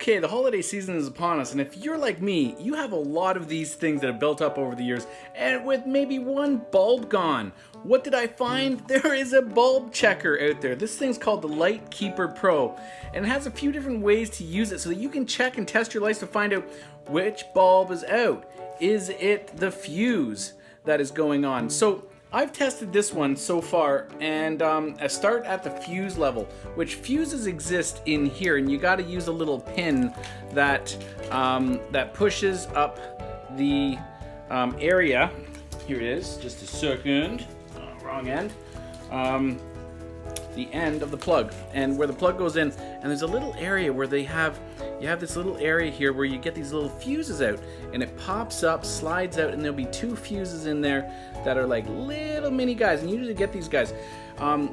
Okay, the holiday season is upon us, and if you're like me, you have a lot of these things that have built up over the years, and with maybe one bulb gone. What did I find? There is a bulb checker out there. This thing's called the Light Keeper Pro, and it has a few different ways to use it so that you can check and test your lights to find out which bulb is out. Is it the fuse that is going on? So I've tested this one so far, and I start at the fuse level, which fuses exist in here, and you got to use a little pin that that pushes up the area. Here it is. Just a second. Wrong end. The end of the plug, and where the plug goes in, and there's a little area where you have this little area here where you get these little fuses out, and it pops up, slides out, and there'll be two fuses in there that are like little mini guys, and you usually get these guys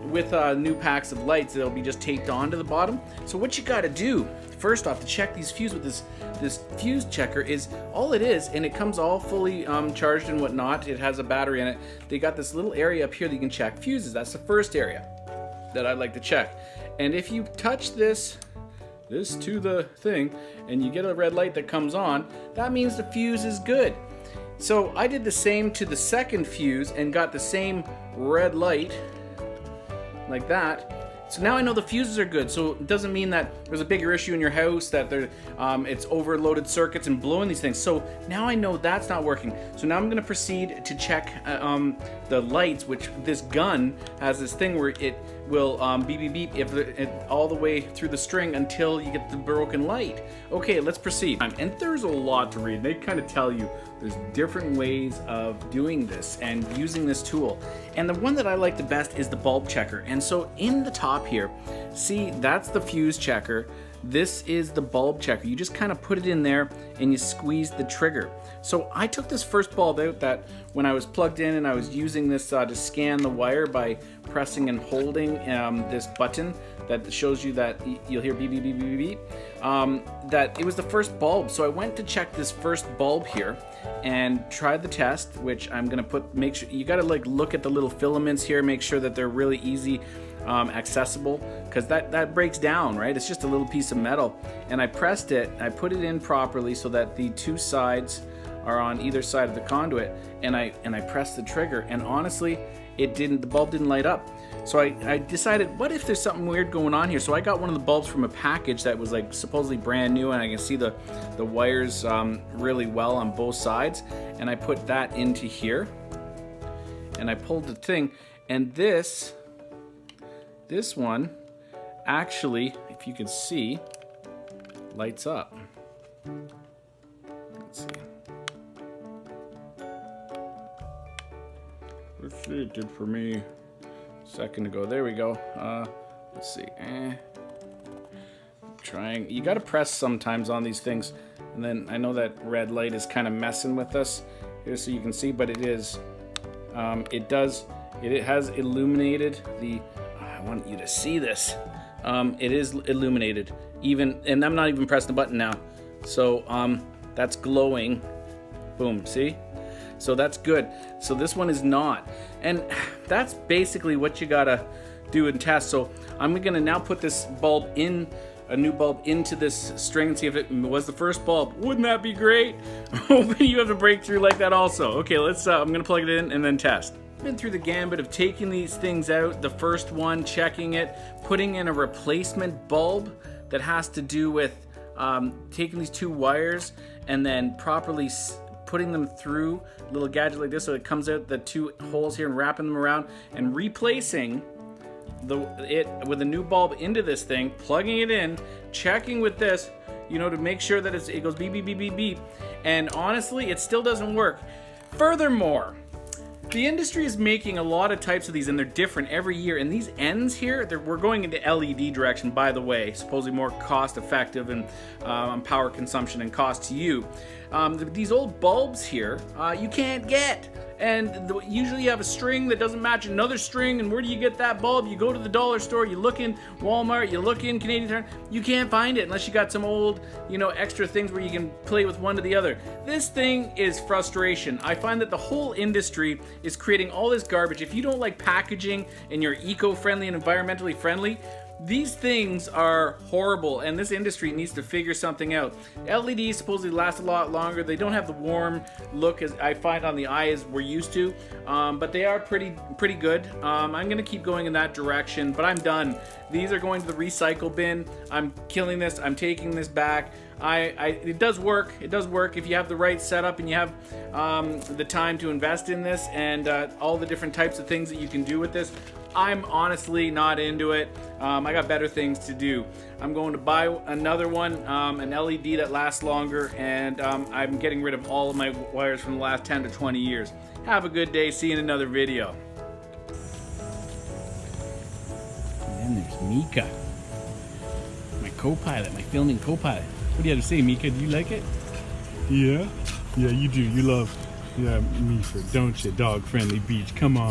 with new packs of lights. They'll be just taped onto the bottom. So what you got to do first off to check these fuses with this fuse checker is all it is, and it comes all fully charged and whatnot. It has a battery in it. They got this little area up here that you can check fuses. That's the first area that I like to check. And if you touch this to the thing and you get a red light that comes on, that means the fuse is good. So I did the same to the second fuse and got the same red light like that. So now I know the fuses are good. So it doesn't mean that there's a bigger issue in your house, that it's overloaded circuits and blowing these things. So now I know that's not working. So now I'm going to proceed to check the lights, which this gun has this thing where it will beep beep beep if all the way through the string until you get the broken light. Okay, let's proceed. And there's a lot to read. They kind of tell you there's different ways of doing this and using this tool. And the one that I like the best is the bulb checker. And so in the top here, see, that's the fuse checker. This is the bulb checker. You just kind of put it in there and you squeeze the trigger. So I took this first bulb out that when I was plugged in, and I was using this to scan the wire by pressing and holding this button that shows you that you'll hear beep beep beep beep beep, that it was the first bulb. So I went to check this first bulb here and tried the test, which I'm gonna make sure you gotta like look at the little filaments here, make sure that they're really easy accessible, because that breaks down, right? It's just a little piece of metal. And I pressed it, I put it in properly so that the two sides are on either side of the conduit, and I pressed the trigger, and honestly, the bulb didn't light up. So I decided, what if there's something weird going on here? So I got one of the bulbs from a package that was like supposedly brand new, and I can see the wires really well on both sides, and I put that into here, and I pulled the thing, and this one actually, if you can see, lights up. Let's see. Let's see, it did for me a second ago. There we go. Let's see. Trying. You gotta press sometimes on these things, and then I know that red light is kind of messing with us here, so you can see, but it is. It has illuminated the. I want you to see this. It is illuminated, and I'm not even pressing the button now. So that's glowing. Boom. See? So that's good. So this one is not. And that's basically what you gotta do and test. So I'm gonna now put this bulb in, a new bulb into this string and see if it was the first bulb. Wouldn't that be great? Hoping you have a breakthrough like that also. Okay, let's, I'm gonna plug it in and then test. Been through the gambit of taking these things out, the first one, checking it, putting in a replacement bulb that has to do with taking these two wires and then properly putting them through a little gadget like this so it comes out the two holes here and wrapping them around and replacing it with a new bulb into this thing, plugging it in, checking with this, to make sure that it goes beep beep beep beep beep, and honestly it still doesn't work. Furthermore, the industry is making a lot of types of these, and they're different every year. And these ends here, we're going into LED direction, by the way, supposedly more cost effective and power consumption and cost to you. These old bulbs here, you can't get. And usually you have a string that doesn't match another string, and where do you get that bulb? You go to the dollar store, you look in Walmart, you look in Canadian Tire, you can't find it unless you got some old, extra things where you can play with one to the other. This thing is frustration. I find that the whole industry is creating all this garbage. If you don't like packaging and you're eco-friendly and environmentally friendly, These things are horrible, and this industry needs to figure something out. LEDs supposedly last a lot longer. They don't have the warm look as I find on the eye as we're used to, but they are pretty good. I'm gonna keep going in that direction, but I'm done. These are going to the recycle bin. I'm killing this. I'm taking this back. It does work. It does work if you have the right setup and you have the time to invest in this and all the different types of things that you can do with this. I'm honestly not into it. I got better things to do. I'm going to buy another one, an LED that lasts longer, and I'm getting rid of all of my wires from the last 10 to 20 years. Have a good day. See you in another video. And then there's Mika, my co-pilot, my filming co-pilot. What do you have to say, Mika? Do you like it? Yeah, you do. You love Meaford, don't you? Dog-friendly beach. Come on.